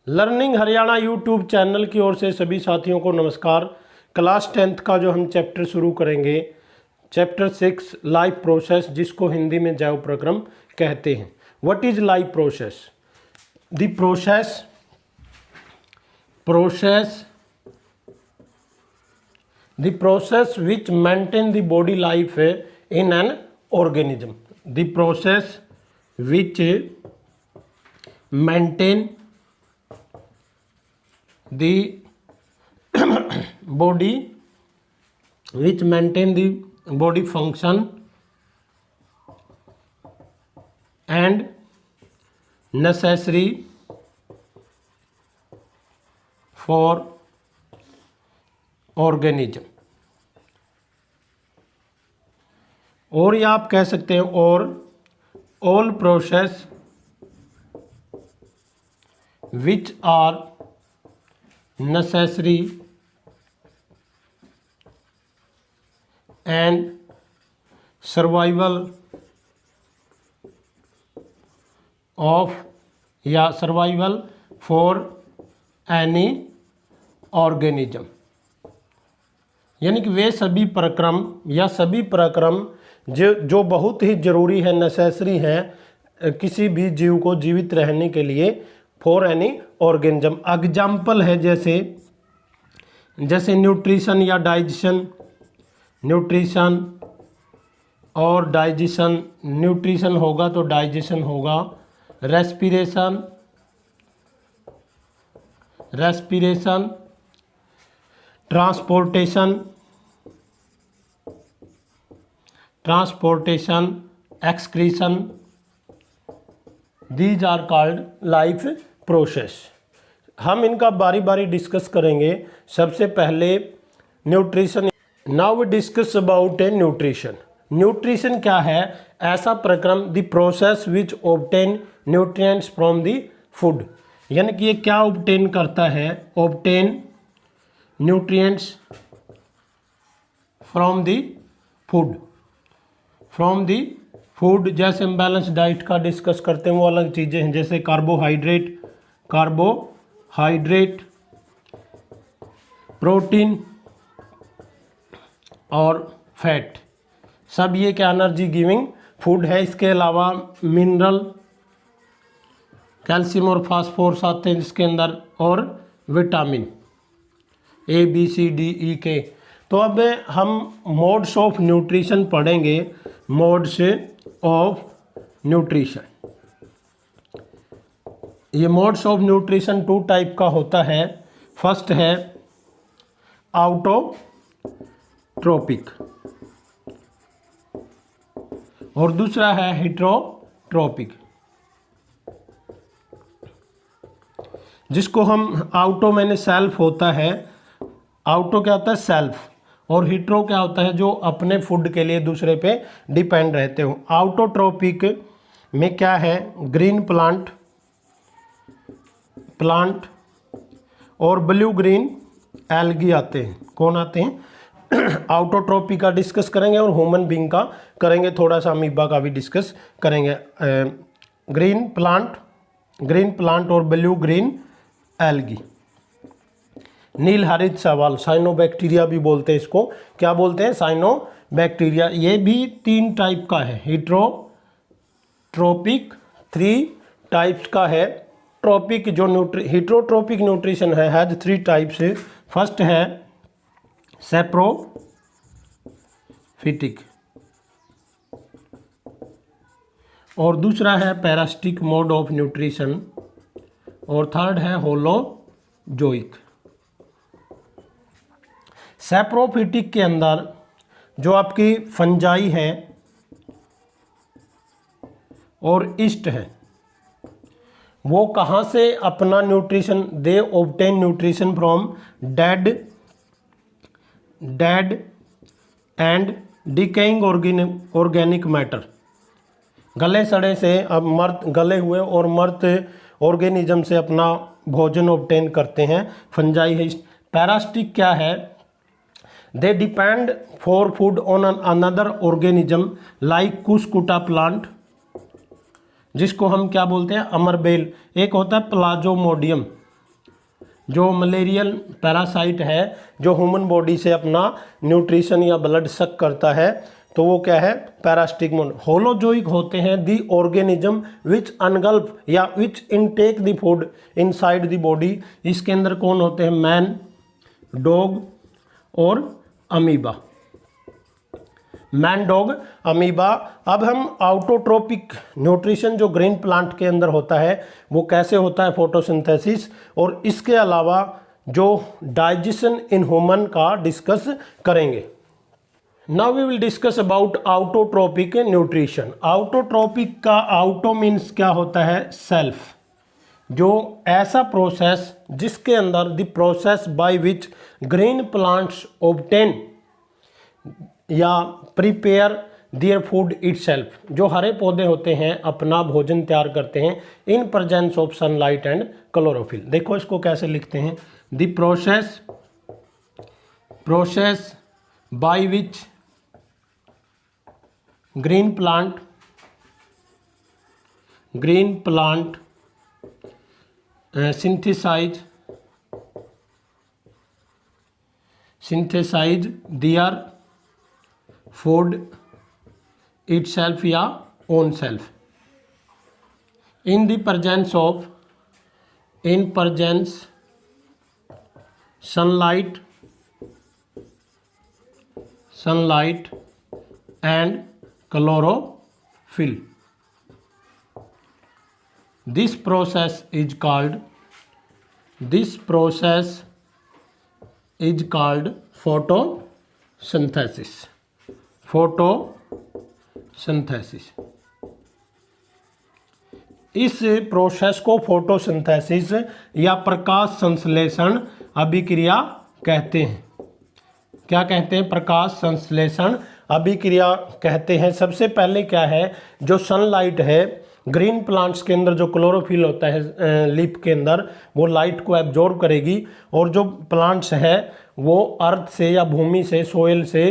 Learning Haryana YouTube channel की ओर से सभी साथियों को नमस्कार। क्लास 10th का जो हम चैप्टर शुरू करेंगे, चैप्टर 6 लाइफ प्रोसेस, जिसको हिंदी में जैव प्रक्रम कहते हैं। What is life process? The process which maintain the body life in an organism. The process which maintain the body function and necessary for organism. और या आप कह सकते हैं और all process which are necessary and survival of या survival for any organism, यानी कि वे सभी प्रक्रम जो बहुत ही ज़रूरी है, नेसेसरी है किसी भी जीव को जीवित रहने के लिए, फॉर एनी ऑर्गेनिज्म। एग्जाम्पल है जैसे न्यूट्रिशन या डाइजेशन, न्यूट्रिशन और डाइजेशन, न्यूट्रिशन होगा तो डाइजेशन होगा, respiration, transportation, excretion, these are called life process. हम इनका बारी बारी डिस्कस करेंगे। सबसे पहले nutrition. Now we discuss about a nutrition. Nutrition क्या है? ऐसा प्रक्रम, the process which obtain nutrients from the food, यानी कि ये क्या ऑब्टेन करता है? Obtain nutrients from the food. जैसे हम बैलेंस डाइट का डिस्कस करते हैं वो अलग चीज़ें हैं, जैसे कार्बोहाइड्रेट, प्रोटीन और फैट, सब ये क्या एनर्जी गिविंग फूड है। इसके अलावा मिनरल, कैल्शियम और फास्फोरस आते हैं जिसके अंदर, और vitamin A, B, C, D, E, K। तो अब हम मोड्स ऑफ न्यूट्रिशन पढ़ेंगे। मोड्स ऑफ न्यूट्रिशन, ये मोड्स ऑफ न्यूट्रिशन 2 टाइप का होता है। फर्स्ट है ऑटोट्रोपिक और दूसरा है हेटेरोट्रोपिक। जिसको हम आउटो मैंने सेल्फ होता है, आउटो क्या होता है? सेल्फ, और हिट्रो क्या होता है? जो अपने फूड के लिए दूसरे पे डिपेंड रहते हो। आउटोट्रोपिक में क्या है? ग्रीन प्लांट और ब्लू ग्रीन एल्गी आते हैं। कौन आते हैं? आउटोट्रोपिक का डिस्कस करेंगे और ह्यूमन बीइंग का करेंगे, थोड़ा सा अमीबा का भी डिस्कस करेंगे। ग्रीन प्लांट और ब्लू ग्रीन एल्गी। नील हरित शैवाल, साइनोबैक्टीरिया भी बोलते हैं इसको। क्या बोलते हैं? साइनोबैक्टीरिया। ये भी 3 टाइप का है। हेटेरोट्रोपिक 3 टाइप्स का है। ट्रोपिक जो हेटेरोट्रोपिक न्यूट्रिशन है हैज 3 टाइप्स। फर्स्ट है सैप्रोफिटिक और दूसरा है पैरासिटिक मोड ऑफ न्यूट्रिशन और थर्ड है होलोजोइक। सैप्रोफिटिक के अंदर जो आपकी फंजाई है और ईस्ट है, वो कहाँ से अपना nutrition? They obtain nutrition from dead and decaying organic matter. गले सड़े से, अब गले हुए और मर्त ऑर्गेनिज्म से अपना भोजन ऑब्टेन करते हैं। फंजाई है। पैरासिटिक क्या है? They depend for food on another organism like कुस्कुटा plant, जिसको हम क्या बोलते हैं, अमरबेल। एक होता है प्लाज्मोडियम, जो मलेरियल पैरासाइट है जो ह्यूमन बॉडी से अपना न्यूट्रिशन या ब्लड सक करता है, तो वो क्या है, पैरास्टिग्मोन। होलोजोइक होते हैं दी ऑर्गेनिज्म विच अनगल्फ या which intake the food inside the body. इसके अंदर कौन होते हैं, मैन, डॉग और अमीबा, मैन, डॉग, अमीबा। अब हम आउटोट्रोपिक न्यूट्रिशन जो ग्रीन प्लांट के अंदर होता है वो कैसे होता है, फोटोसिंथेसिस, और इसके अलावा जो डाइजेशन इन ह्यूमन का डिस्कस करेंगे। Now we will discuss about autotrophic nutrition. Autotrophic का आउटो मीन्स क्या होता है, सेल्फ, जो ऐसा प्रोसेस जिसके अंदर the process by which green plants obtain या प्रिपेयर देयर फूड इटसेल्फ, जो हरे पौधे होते हैं अपना भोजन तैयार करते हैं in presence of sunlight and chlorophyll. देखो इसको कैसे लिखते हैं, the process by which green plant synthesize their food itself या own self in the presence sunlight and chlorophyll. This process is called photosynthesis. इस प्रोसेस को फोटोसिंथेसिस या प्रकाश संश्लेषण अभिक्रिया कहते हैं। क्या कहते हैं, प्रकाश संश्लेषण अभिक्रिया कहते हैं। सबसे पहले क्या है, जो सनलाइट है ग्रीन प्लांट्स के अंदर जो क्लोरोफिल होता है लीफ के अंदर, वो लाइट को एब्जॉर्ब करेगी, और जो प्लांट्स है वो अर्थ से या भूमि से, सोयल से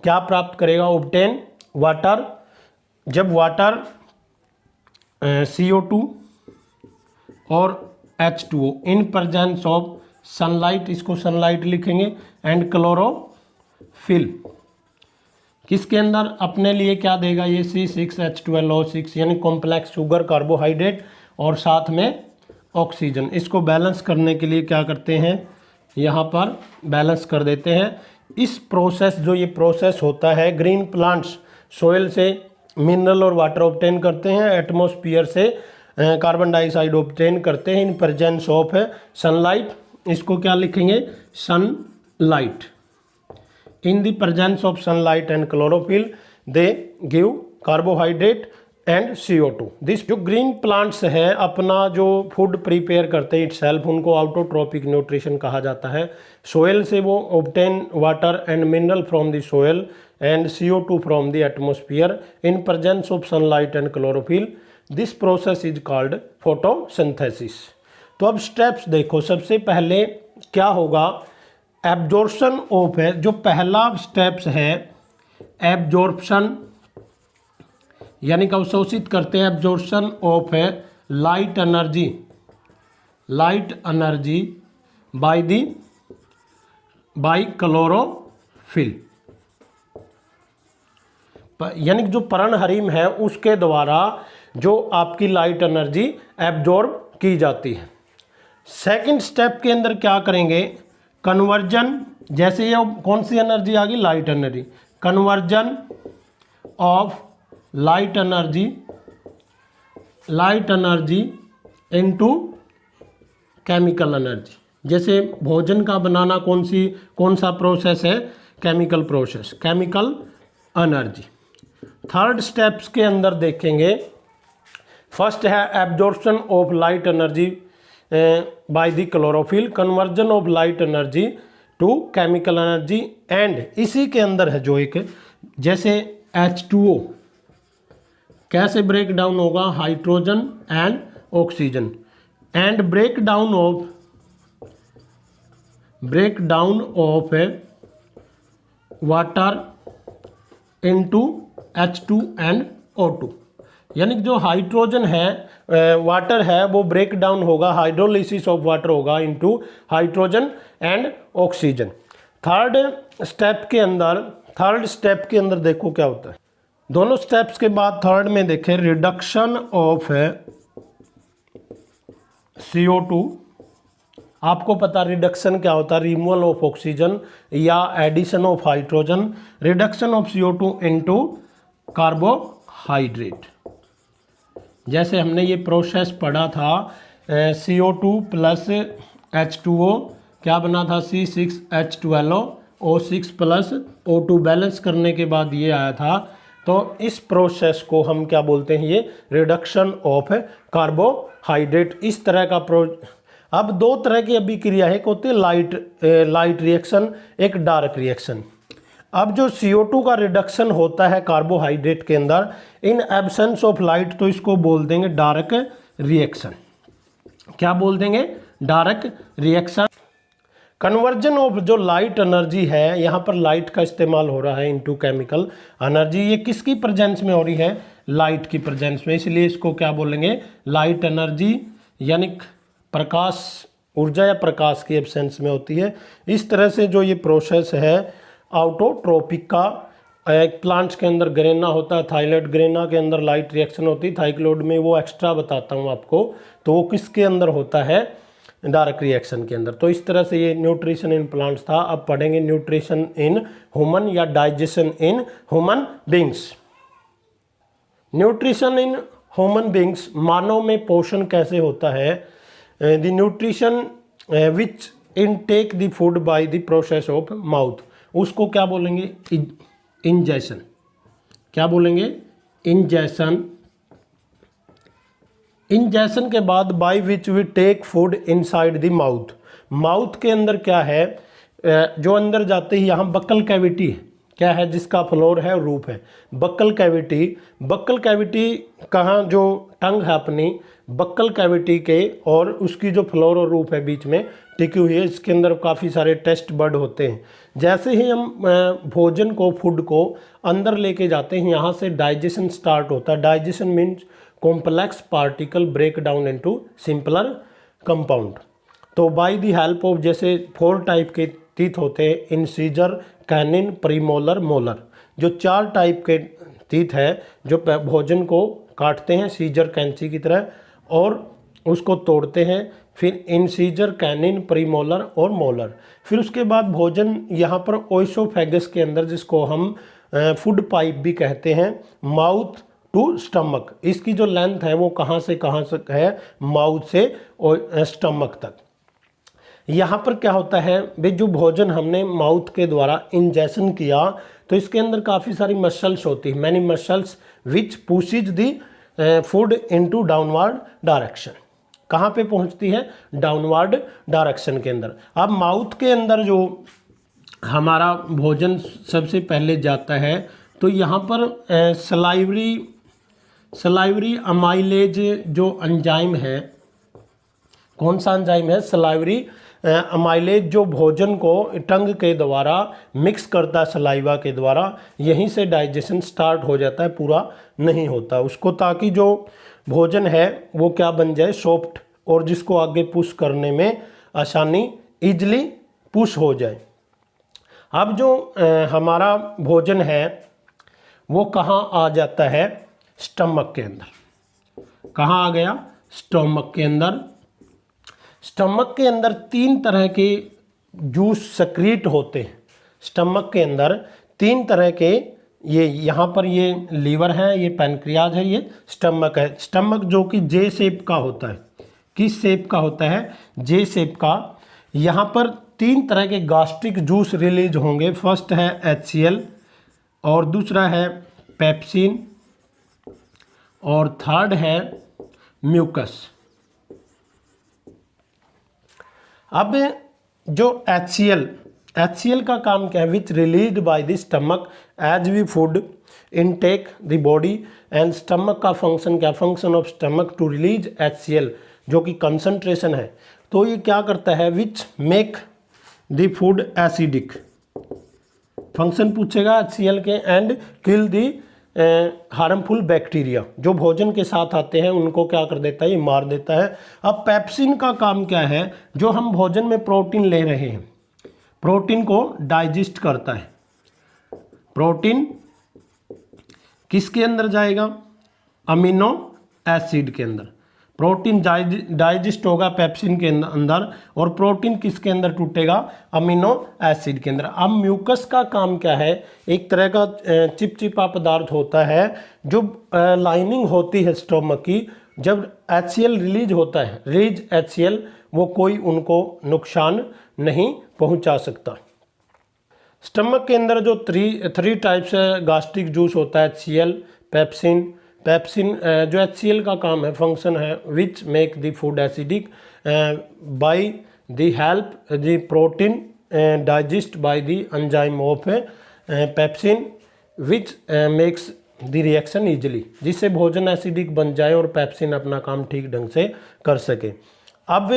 क्या प्राप्त करेगा, ऑब्टेन वाटर। जब वाटर CO2 और H2O in presence of sunlight, इसको सनलाइट लिखेंगे, एंड क्लोरोफिल किसके अंदर अपने लिए क्या देगा, ये C6H12O6 यानी कॉम्प्लेक्स शुगर, कार्बोहाइड्रेट और साथ में ऑक्सीजन। इसको बैलेंस करने के लिए क्या करते हैं, यहाँ पर बैलेंस कर देते हैं। इस प्रोसेस, जो ये प्रोसेस होता है, ग्रीन प्लांट्स सोयल से मिनरल और वाटर ऑब्टेन करते हैं, एटमॉस्फेयर से कार्बन डाइऑक्साइड ऑब्टेन करते हैं इन प्रेजेंस ऑफ सनलाइट। इसको क्या लिखेंगे, sunlight. In the presence of sunlight and chlorophyll they give carbohydrate and CO2। This जो ग्रीन प्लांट्स हैं अपना जो फूड प्रिपेयर करते हैं इटसेल्फ, उनको आउटोट्रोपिक न्यूट्रिशन कहा जाता है। सोयल से वो obtain water and mineral from the soil and CO2 from the atmosphere in presence of sunlight and chlorophyll. This process is called photosynthesis. तो अब स्टेप्स देखो, सबसे पहले क्या होगा, एब्जॉर्प्शन ऑफ है, जो पहला स्टेप्स है एब्जॉर्प्शन, यानी कि अवशोषित करते हैं, एब्जॉर्प्शन ऑफ है लाइट एनर्जी बाय क्लोरोफिल, यानी जो पर्णहरिम है उसके द्वारा जो आपकी लाइट एनर्जी एब्जॉर्ब की जाती है। सेकंड स्टेप के अंदर क्या करेंगे, कन्वर्जन, जैसे ये कौन सी एनर्जी आ गई, light energy, conversion of light energy into chemical energy. जैसे भोजन का बनाना कौन सा प्रोसेस है, chemical process, chemical energy. Third steps के अंदर देखेंगे, फर्स्ट है absorption of light energy by the chlorophyll, conversion of light energy to chemical energy, and इसी के अंदर है जो एक, जैसे H2O कैसे ब्रेक डाउन होगा, hydrogen and oxygen, and break down of water into H2 and O2। यानी कि जो हाइड्रोजन है वाटर है वो ब्रेक डाउन होगा, हाइड्रोलिसिस ऑफ वाटर होगा into hydrogen and oxygen. Third step के अंदर देखो क्या होता है। दोनों स्टेप्स के बाद थर्ड में देखें रिडक्शन ऑफ CO2। आपको पता रिडक्शन क्या होता है, रिमूवल ऑफ ऑक्सीजन या addition of hydrogen, reduction of CO2 into carbohydrate. जैसे हमने ये प्रोसेस पढ़ा था CO2 प्लस H2O क्या बना था C6H12O6 प्लस O2 बैलेंस करने के बाद ये आया था। तो इस प्रोसेस को हम क्या बोलते हैं, ये रिडक्शन ऑफ कार्बोहाइड्रेट। इस तरह का अब दो तरह की अभिक्रिया है, एक होती है लाइट रिएक्शन, एक डार्क रिएक्शन। अब जो CO2 का रिडक्शन होता है कार्बोहाइड्रेट के अंदर इन एब्सेंस ऑफ लाइट, तो इसको बोल देंगे डार्क रिएक्शन। क्या बोल देंगे, डार्क रिएक्शन। कन्वर्जन ऑफ जो लाइट एनर्जी है, यहाँ पर लाइट का इस्तेमाल हो रहा है इनटू केमिकल एनर्जी, ये किसकी प्रेजेंस में हो रही है, लाइट की प्रेजेंस में, इसलिए इसको क्या बोलेंगे, लाइट एनर्जी, यानी प्रकाश ऊर्जा या प्रकाश की एब्सेंस में होती है। इस तरह से जो ये प्रोसेस है ऑटोट्रोपिक का, एक प्लांट्स के अंदर ग्रेना होता है, थाइलॉइड ग्रेना के अंदर लाइट रिएक्शन होती है, थाइक्लोड में वो एक्स्ट्रा बताता हूँ आपको, तो वो किसके अंदर होता है, डार्क रिएक्शन के अंदर। तो इस तरह से ये न्यूट्रिशन इन प्लांट्स था। अब पढ़ेंगे न्यूट्रिशन इन ह्यूमन या digestion in human beings. Nutrition in human beings, मानव में पोषण कैसे होता है, the nutrition which intake the food by the process of mouth, उसको क्या बोलेंगे, इंजेशन। क्या बोलेंगे, इंजेशन। इंजेशन के बाद by which we take food inside the mouth, mouth के अंदर क्या है, जो अंदर जाते ही यहाँ बक्कल कैविटी क्या है, जिसका फ्लोर है रूप है, बक्कल कैविटी। बक्कल कैविटी कहाँ, जो टंग है अपनी बक्कल कैविटी के और उसकी जो फ्लोर और रूप है बीच में टिकी हुई है, इसके अंदर काफ़ी सारे टेस्ट बड होते हैं। जैसे ही हम भोजन को, फूड को अंदर लेके जाते हैं, यहाँ से डाइजेशन स्टार्ट होता है। Digestion means complex particle break down into simpler compound. तो बाय द हेल्प ऑफ, जैसे 4 टाइप के टीथ होते हैं, इंसीजर, कैनिन, प्रीमोलर, मोलर, जो 4 टाइप के टीथ है जो भोजन को काटते हैं सीजर कैंची की तरह और उसको तोड़ते हैं, फिर इंसीजर, कैनिन, प्रीमोलर और मोलर। फिर उसके बाद भोजन यहाँ पर ओइसोफेगस के अंदर, जिसको हम फूड पाइप भी कहते हैं, माउथ टू स्टमक, इसकी जो लेंथ है वो कहाँ से है, माउथ से और स्टमक तक। यहाँ पर क्या होता है भाई, जो भोजन हमने माउथ के द्वारा इंजेशन किया तो इसके अंदर काफ़ी सारी मसल्स होती है, many muscles which pushes the food into downward direction. कहाँ पे पहुँचती है, डाउनवर्ड डायरेक्शन के अंदर। अब माउथ के अंदर जो हमारा भोजन सबसे पहले जाता है तो यहाँ पर सलाइवरी अमाइलेज जो एंजाइम है, कौन सा एंजाइम है, सलाइवरी अमाइलेज, जो भोजन को टंग के द्वारा मिक्स करता है सलाइवा के द्वारा, यहीं से डाइजेशन स्टार्ट हो जाता है, पूरा नहीं होता उसको, ताकि जो भोजन है वो क्या बन जाए, सॉफ्ट, और जिसको आगे पुश करने में आसानी, इजली पुश हो जाए। अब जो हमारा भोजन है वो कहाँ आ जाता है, स्टमक के अंदर। कहाँ आ गया, स्टमक के अंदर। स्टमक के अंदर 3 तरह के जूस सक्रीट होते हैं। स्टमक के अंदर 3 तरह के, ये यहाँ पर ये लीवर है, ये पैनक्रियाज है, ये स्टमक है। स्टमक जो कि जे शेप का होता है, किस शेप का होता है, जे शेप का। यहाँ पर 3 तरह के गास्ट्रिक जूस रिलीज होंगे। फर्स्ट है HCl और दूसरा है पेप्सिन और थर्ड है म्यूकस। अब जो HCl का काम क्या है, which released by the stomach as we food intake the body, and stomach का फंक्शन क्या, function of stomach to release HCl जो कि कंसंट्रेशन है। तो ये क्या करता है, which make the food acidic, function पूछेगा HCl के, and kill the harmful bacteria जो भोजन के साथ आते हैं उनको क्या कर देता है, ये मार देता है। अब पेप्सिन का काम क्या है, जो हम भोजन में प्रोटीन ले रहे हैं, प्रोटीन को डाइजेस्ट करता है। प्रोटीन किसके अंदर जाएगा, अमीनो एसिड के अंदर। प्रोटीन डाइजेस्ट होगा पेप्सिन के अंदर, और प्रोटीन किसके अंदर टूटेगा, अमीनो एसिड के अंदर। अब म्यूकस का काम क्या है, एक तरह का चिपचिपा पदार्थ होता है जो लाइनिंग होती है स्टोमक की, जब HCl रिलीज होता है, रिलीज HCl, वो कोई उनको नुकसान नहीं पहुंचा सकता। स्टमक के अंदर जो थ्री टाइप्स है गैस्ट्रिक जूस होता है, HCl, पेप्सिन। पेप्सिन जो HCl का काम है, फंक्शन है, which make the food acidic bye the help the protein digest by the enzyme of pepsin which makes the reaction easily, जिससे भोजन एसिडिक बन जाए और पेप्सिन अपना काम ठीक ढंग से कर सके। अब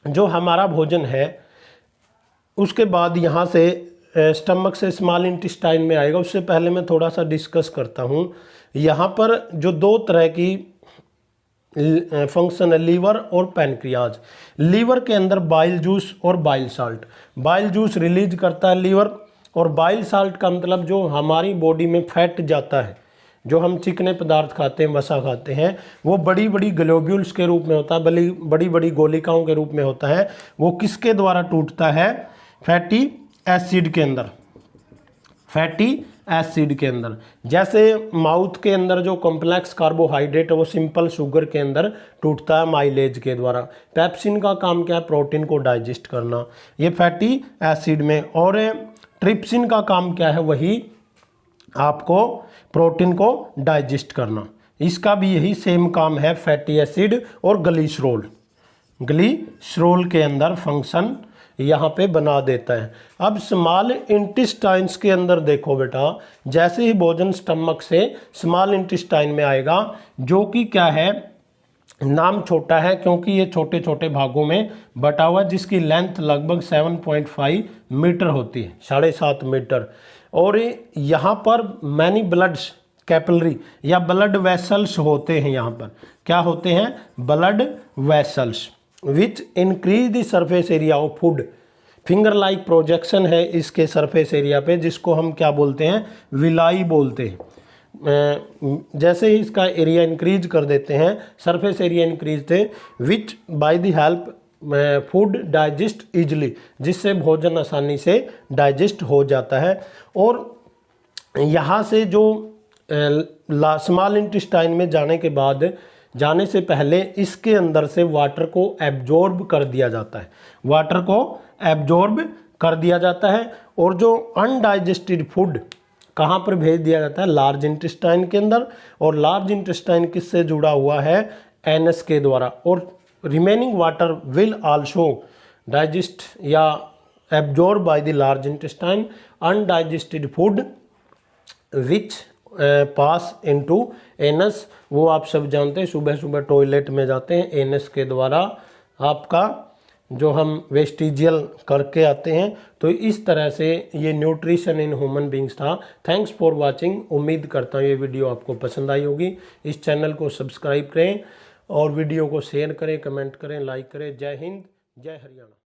जो हमारा भोजन है उसके बाद यहाँ से स्टमक से स्मॉल इंटेस्टाइन में आएगा। उससे पहले मैं थोड़ा सा डिस्कस करता हूँ। यहाँ पर जो दो तरह की फंक्शन है, लीवर और पैनक्रियाज। लीवर के अंदर बाइल जूस और bile salt. Bile juice release करता है लीवर, और बाइल साल्ट का मतलब जो हमारी बॉडी में फैट जाता है, जो हम चिकने पदार्थ खाते हैं, वसा खाते हैं, वो बड़ी बड़ी ग्लोब्यूल्स के रूप में होता है, बड़ी बड़ी गोलिकाओं के रूप में होता है। वो किसके द्वारा टूटता है, फैटी एसिड के अंदर। फैटी एसिड के अंदर, जैसे माउथ के अंदर जो कॉम्प्लेक्स कार्बोहाइड्रेट है वो सिंपल शुगर के अंदर टूटता है माइलेज के द्वारा। पेप्सिन का काम क्या है, प्रोटीन को डाइजेस्ट करना, ये फैटी एसिड में। और ट्रिप्सिन का काम क्या है, वही आपको प्रोटीन को डाइजेस्ट करना। इसका भी यही सेम काम है, फैटी एसिड और ग्लिसरॉल। ग्लिसरॉल के अंदर फंक्शन यहाँ पे बना देता है। अब स्मॉल इंटेस्टाइन्स के अंदर देखो बेटा, जैसे ही भोजन स्टमक से स्मॉल इंटेस्टाइन में आएगा, जो कि क्या है, नाम छोटा है क्योंकि ये छोटे छोटे भागों में बटा हुआ है, जिसकी लेंथ लगभग 7.5 मीटर होती है, 7.5 मीटर। और यहाँ पर मैनी ब्लड्स कैपिलरी या ब्लड वेसल्स होते हैं। यहाँ पर क्या होते हैं, blood vessels which increase the surface area of food. Finger like projection है इसके सरफेस एरिया पे, जिसको हम क्या बोलते हैं, विलाई बोलते हैं। जैसे ही इसका एरिया इंक्रीज कर देते हैं, सरफेस एरिया इंक्रीज थे, विच bye the help food digest easily, जिससे भोजन आसानी से डाइजेस्ट हो जाता है। और यहाँ से जो स्मॉल इंटेस्टाइन में जाने के बाद, जाने से पहले इसके अंदर से वाटर को एब्जॉर्ब कर दिया जाता है, वाटर को एब्जॉर्ब कर दिया जाता है। और जो अनडाइजेस्टेड फूड कहाँ पर भेज दिया जाता है, लार्ज इंटेस्टाइन के अंदर। और लार्ज इंटेस्टाइन किससे जुड़ा हुआ है, एनस के द्वारा। और remaining water will also digest या absorb by the large intestine. Undigested food which pass into anus, वो आप सब जानते हैं, सुबह सुबह टॉयलेट में जाते हैं, एनस के द्वारा आपका जो हम वेस्टिजियल करके आते हैं। तो इस तरह से ये न्यूट्रिशन इन ह्यूमन बींग्स था। Thanks for watching. उम्मीद करता हूँ ये वीडियो आपको पसंद आई होगी। इस चैनल को सब्सक्राइब करें और वीडियो को शेयर करें, कमेंट करें, लाइक करें। जय हिंद, जय हरियाणा।